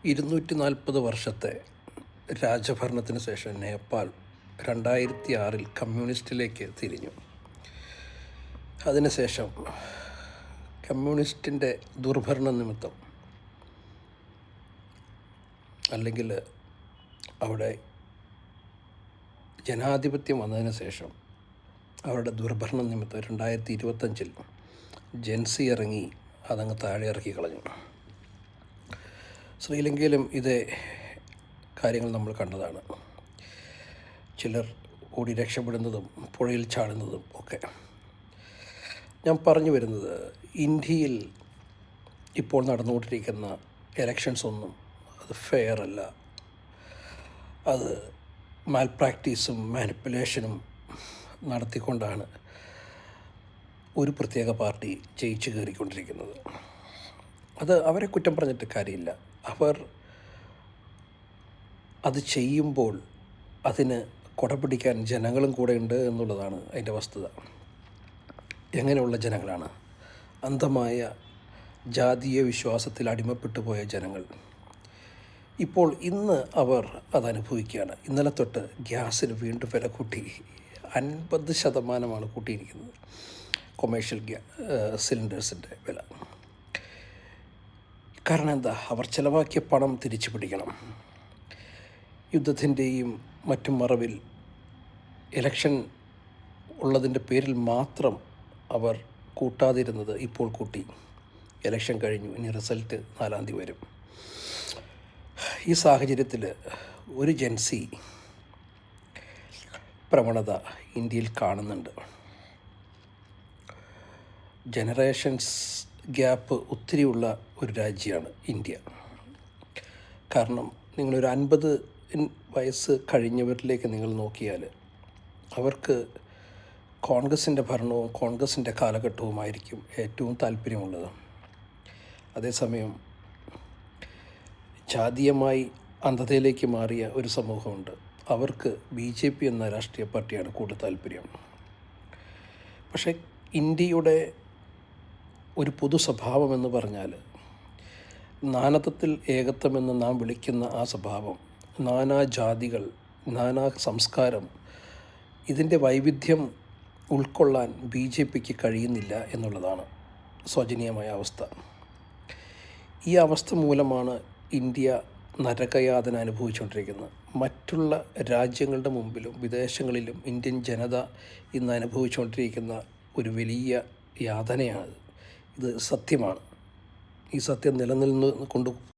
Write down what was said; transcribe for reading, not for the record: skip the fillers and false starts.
240 വർഷത്തെ രാജഭരണത്തിന് ശേഷം നേപ്പാൾ 2006 കമ്മ്യൂണിസ്റ്റിലേക്ക് തിരിഞ്ഞു. അതിനുശേഷം കമ്മ്യൂണിസ്റ്റിൻ്റെ ദുർഭരണ നിമിത്തം, അല്ലെങ്കിൽ അവിടെ ജനാധിപത്യം വന്നതിന് ശേഷം അവരുടെ ദുർഭരണ നിമിത്തം 2025 ജെൻസി ഇറങ്ങി അതങ്ങ് താഴെ ഇറക്കി കളഞ്ഞു. ശ്രീലങ്കയിലും ഇതേ കാര്യങ്ങൾ നമ്മൾ കണ്ടതാണ്. ചിലർ ഓടി രക്ഷപ്പെടുന്നതും പുഴയിൽ ചാടുന്നതും ഒക്കെ. ഞാൻ പറഞ്ഞു വരുന്നത്, ഇന്ത്യയിൽ ഇപ്പോൾ നടന്നുകൊണ്ടിരിക്കുന്ന എലക്ഷൻസ് ഒന്നും അത് ഫെയർ അല്ല. അത് മാൽ പ്രാക്ടീസും മാനിപ്പുലേഷനും നടത്തിക്കൊണ്ടാണ് ഒരു പ്രത്യേക പാർട്ടി ജയിച്ചു കയറിക്കൊണ്ടിരിക്കുന്നത്. അത് അവരെ കുറ്റം പറഞ്ഞിട്ട് കാര്യമില്ല. അവർ അത് ചെയ്യുമ്പോൾ അതിന് കൊടപിടിക്കാൻ ജനങ്ങളും കൂടെ ഉണ്ട് എന്നുള്ളതാണ് അതിൻ്റെ വസ്തുത. എങ്ങനെയുള്ള ജനങ്ങളാണ്? അന്ധമായ ജാതീയ വിശ്വാസത്തിൽ അടിമപ്പെട്ടു പോയ ജനങ്ങൾ. ഇപ്പോൾ ഇന്ന് അവർ അതനുഭവിക്കുകയാണ്. ഇന്നലെ തൊട്ട് ഗ്യാസിന് വീണ്ടും വില കൂട്ടി. 50% കൂട്ടിയിരിക്കുന്നത് കൊമേഴ്ഷ്യൽ സിലിണ്ടേഴ്സിൻ്റെ വില. കാരണം എന്താ? അവർ ചിലവാക്കിയ പണം തിരിച്ചു പിടിക്കണം. യുദ്ധത്തിൻ്റെയും മറ്റും മറവിൽ ഇലക്ഷൻ ഉള്ളതിൻ്റെ പേരിൽ മാത്രം അവർ കൂട്ടാതിരുന്നത് ഇപ്പോൾ കൂട്ടി. ഇലക്ഷൻ കഴിഞ്ഞു, ഇനി റിസൾട്ട് 4-ാം തീയതി വരും. ഈ സാഹചര്യത്തിൽ ഒരു ജെൻസി പ്രവണത ഇന്ത്യയിൽ കാണുന്നുണ്ട്. ജനറേഷൻസ് ഗ്യാപ്പ് ഒത്തിരിയുള്ള ഒരു രാജ്യമാണ് ഇന്ത്യ. കാരണം നിങ്ങളൊരു 50 വയസ്സ് കഴിഞ്ഞവരിലേക്ക് നിങ്ങൾ നോക്കിയാൽ അവർക്ക് കോൺഗ്രസിൻ്റെ ഭരണവും കോൺഗ്രസിൻ്റെ കാലഘട്ടവുമായിരിക്കും ഏറ്റവും താല്പര്യമുള്ളത്. അതേസമയം ജാതീയമായി അന്ധതയിലേക്ക് മാറിയ ഒരു സമൂഹമുണ്ട്. അവർക്ക് BJP എന്ന രാഷ്ട്രീയ പാർട്ടിയാണ് കൂടുതൽ താല്പര്യം. പക്ഷേ ഇന്ത്യയുടെ ഒരു പൊതു സ്വഭാവമെന്ന് പറഞ്ഞാൽ, നാനത്വത്തിൽ ഏകത്വമെന്ന് നാം വിളിക്കുന്ന ആ സ്വഭാവം, നാനാ ജാതികൾ, നാനാ സംസ്കാരം, ഇതിൻ്റെ വൈവിധ്യം ഉൾക്കൊള്ളാൻ BJPക്ക് കഴിയുന്നില്ല എന്നുള്ളതാണ് ശോചനീയമായ അവസ്ഥ. ഈ അവസ്ഥ മൂലമാണ് ഇന്ത്യ നരകയാതന അനുഭവിച്ചുകൊണ്ടിരിക്കുന്നത്. മറ്റുള്ള രാജ്യങ്ങളുടെ മുമ്പിലും വിദേശങ്ങളിലും ഇന്ത്യൻ ജനത ഇന്ന് അനുഭവിച്ചുകൊണ്ടിരിക്കുന്ന ഒരു വലിയ യാതനയാണിത്. ഇത് സത്യമാണ്. ഈ സത്യം നിലനിന്ന് കൊണ്ട്